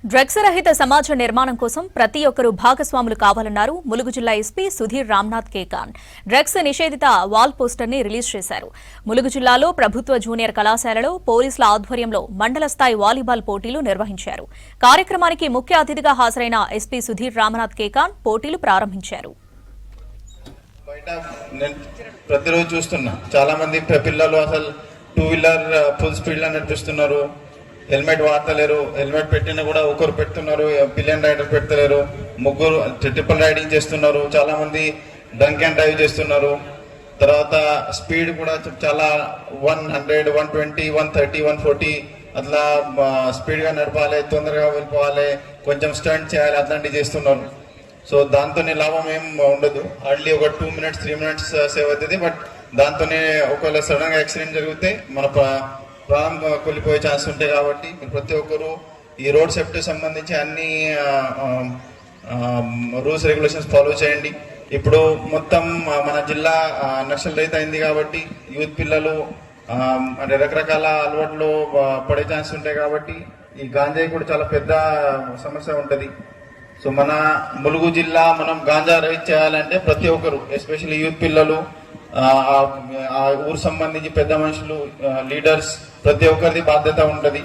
Drugs రహిత సమాజ నిర్మాణం కోసం ప్రతి ఒక్కరూ భాగస్వాములు కావాలన్నారు ములుగు జిల్లా ఎస్పీ సుధీర్ రామ్నాథ్ కేకాన్. డ్రగ్స్ నిషేధిత వాల్ పోస్టర్ ని రిలీజ్ చేశారు. ములుగు జిల్లాలో ప్రభుత్వ జూనియర్ కళాశాలలో పోలీసుల ఆధ్వర్యంలో మండల స్థాయి వాలీబాల్ పోటీలు నిర్వహించారు. కార్యక్రమానికి ముఖ్య అతిథిగా హాజరైన ఎస్పీ సుధీర్ రామ్నాథ్ కేకాన్ పోటీలు ప్రారంభించారు. ప్రతిరోజు చూస్తున్నా చాలా మంది పిల్లలు అసలు 2 వీలర్ ఫుల్ స్పీడ్ లో నడిపిస్తున్నారు. హెల్మెట్ వాడతలేరు. హెల్మెట్ పెట్టినా కూడా ఒకరు పెడుతున్నారు, పిలియన్ రైడర్ పెడతలేరు, ముగ్గురు ట్రిపుల్ రైడింగ్ చేస్తున్నారు, చాలా మంది డ్రంక్ అండ్ డ్రైవ్ చేస్తున్నారు. తర్వాత స్పీడ్ కూడా చాలా 100, 120, 130, 140 అట్లా స్పీడ్ గా నడపాలి, తొందరగా వెళ్ళిపోవాలి, కొంచెం స్టంట్ చేయాలి, అట్లాంటివి చేస్తున్నారు. సో దాంతోనే లాభం ఏం ఉండదు. హార్డ్లీ ఒక 2 minutes 3 minutes సేవ్ అవుతుంది. బట్ దాంతోనే ఒకవేళ సడన్ గా యాక్సిడెంట్ జరిగితే మన ప్రాణం కోల్పోయే ఛాన్స్ ఉంటాయి. కాబట్టి ప్రతి ఒక్కరు ఈ రోడ్ సేఫ్టీ సంబంధించి అన్ని రూల్స్ రెగ్యులేషన్స్ ఫాలో చేయండి. ఇప్పుడు మొత్తం మన జిల్లా నక్సల్ రహిత అయింది కాబట్టి యూత్ పిల్లలు అంటే రకరకాల అలవాట్లు పడే ఛాన్స్ ఉంటాయి. కాబట్టి ఈ గాంజాయి కూడా చాలా పెద్ద సమస్య ఉంటుంది. సో మన ములుగు జిల్లా మనం గాంజా రహిత చేయాలంటే ప్రతి ఒక్కరు, ఎస్పెషల్లీ యూత్ పిల్లలు, ఆ ఊరు సంబంధించి పెద్ద మనుషులు, లీడర్స్, ప్రతి ఒక్కరిది బాధ్యత ఉంటుంది.